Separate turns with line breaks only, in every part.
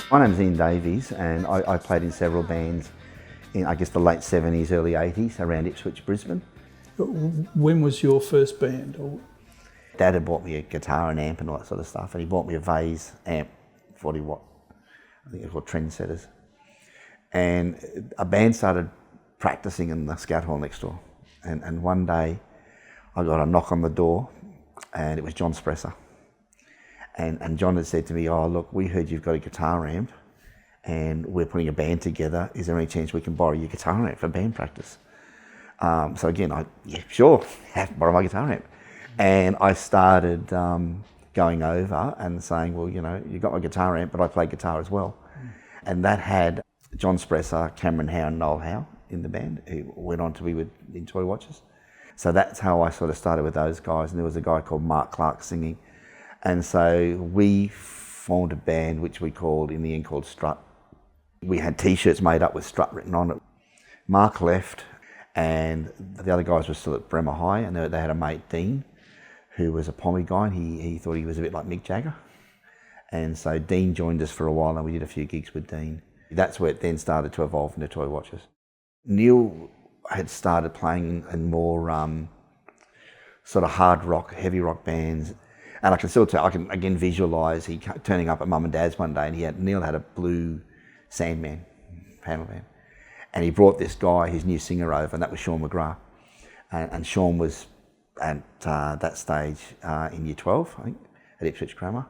My name's Davies, and I played in several bands in, I guess, the late 70s, early 80s around Ipswich, Brisbane.
When was your first band?
Dad had bought me a guitar and amp and all that sort of stuff, and he bought me a Vase amp, 40 watt, I think it was called Trendsetters. And a band started practicing in the scout hall next door. And one day I got a knock on the door, and it was John Spresser. And John had said to me, "Oh, look, we heard you've got a guitar amp and we're putting a band together. Is there any chance we can borrow your guitar amp for band practice?" So again, yeah, sure, borrow my guitar amp. And I started going over and saying, "Well, you know, you got my guitar amp, but I play guitar as well." And that had John Spresser, Cameron Howe and Noel Howe in the band, who went on to be in Toy Watchers. So that's how I sort of started with those guys. And there was a guy called Mark Clark singing. And so we formed a band which we called, in the end, called Strut. We had t-shirts made up with Strut written on it. Mark left, and the other guys were still at Bremer High, and they had a mate, Dean, who was a Pommy guy, and he thought he was a bit like Mick Jagger. And so Dean joined us for a while, and we did a few gigs with Dean. That's where it then started to evolve into Toy Watchers. Neil had started playing in more sort of hard rock, heavy rock bands. And I can still tell, I can again visualise he turning up at Mum and Dad's one day, and Neil had a blue Sandman panel band. And he brought this guy, his new singer, over, and that was Sean McGrath. And Sean was at that stage in year 12, I think, at Ipswich Grammar.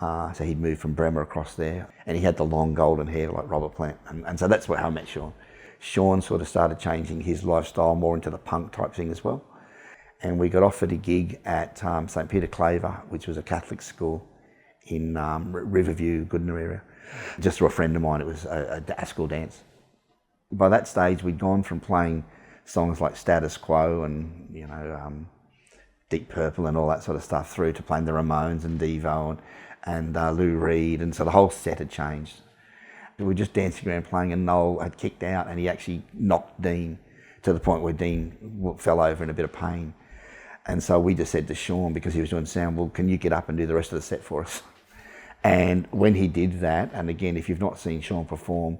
So he'd moved from Bremer across there, and he had the long golden hair like Robert Plant. And so that's how I met Sean. Sean sort of started changing his lifestyle more into the punk type thing as well. And we got offered a gig at St. Peter Claver, which was a Catholic school in Riverview, Goodna area. Just through a friend of mine, it was a school dance. By that stage, we'd gone from playing songs like Status Quo and, you know, Deep Purple and all that sort of stuff, through to playing the Ramones and Devo and Lou Reed, and so the whole set had changed. We were just dancing around playing, and Noel had kicked out, and he actually knocked Dean to the point where Dean fell over in a bit of pain. And so we just said to Sean, because he was doing sound, "Well, can you get up and do the rest of the set for us?" And when he did that, and again, if you've not seen Sean perform,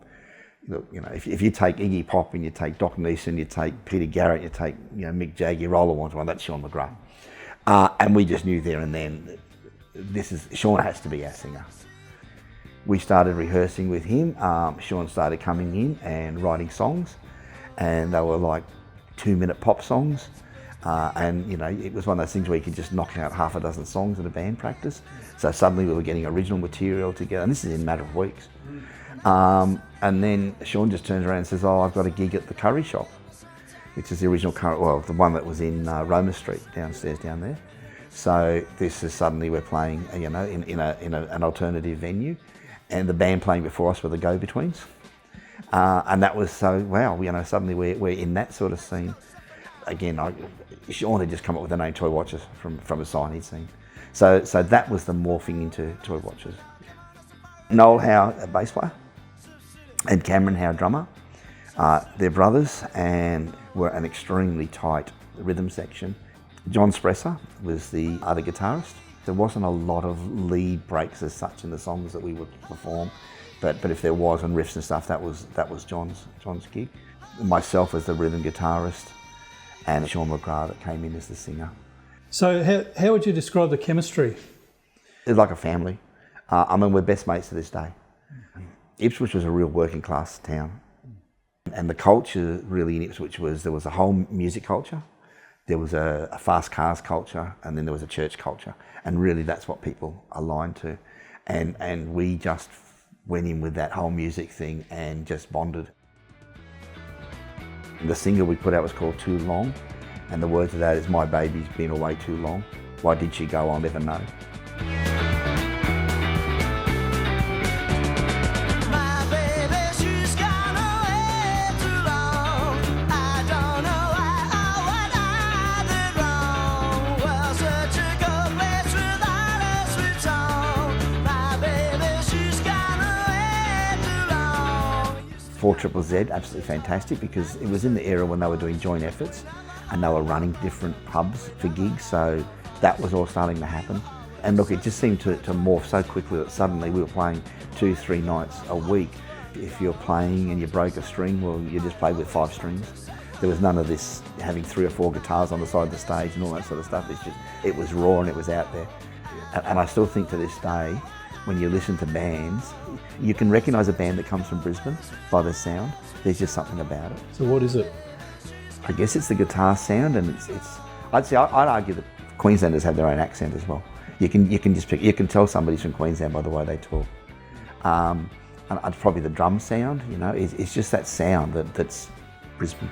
you know, if you take Iggy Pop and you take Doc Neeson, you take Peter Garrett, you take, you know, Mick Jagger, you roll the one, that's Sean McGrath. And we just knew there and then, Sean has to be our singer. We started rehearsing with him. Sean started coming in and writing songs, and they were like 2-minute pop songs. And you know, it was one of those things where you could just knock out half a dozen songs at a band practice. So suddenly we were getting original material together, and this is in a matter of weeks. And then Sean just turns around and says, "Oh, I've got a gig at the Curry Shop," which is the original curry, well, the one that was in Roma Street downstairs down there. So this is suddenly we're playing, you know, in an alternative venue, and the band playing before us were the Go-Betweens. And that was so, wow, you know, suddenly we're in that sort of scene. Again, Sean had just come up with the name Toy Watchers from a sign he'd seen. So that was the morphing into Toy Watchers. Noel Howe, a bass player, and Cameron Howe, drummer. They're brothers and were an extremely tight rhythm section. John Spresser was the other guitarist. There wasn't a lot of lead breaks as such in the songs that we would perform, but if there was, and riffs and stuff, that was John's gig. Myself as the rhythm guitarist, and Sean McGrath that came in as the singer.
So how would you describe the chemistry?
It's like a family. I mean, we're best mates to this day. Ipswich was a real working class town. And the culture really in Ipswich there was a whole music culture, there was a fast cars culture, and then there was a church culture. And really that's what people aligned to. And we just went in with that whole music thing and just bonded. The single we put out was called Too Long, and the words of that is, "My baby's been away too long. Why did she go? I'll never know." Z, absolutely fantastic, because it was in the era when they were doing joint efforts and they were running different pubs for gigs, so that was all starting to happen. And look, it just seemed to morph so quickly that suddenly we were playing 2-3 nights a week. If you're playing and you broke a string, well, you just played with 5 strings. There was none of this having 3 or 4 guitars on the side of the stage and all that sort of stuff. It was raw and it was out there. And I still think to this day, when you listen to bands, you can recognise a band that comes from Brisbane by the sound. There's just something about it.
So what is it?
I guess it's the guitar sound, and I'd argue that Queenslanders have their own accent as well. You can tell somebody's from Queensland by the way they talk. And it's probably the drum sound, you know, it's just that sound that's Brisbane.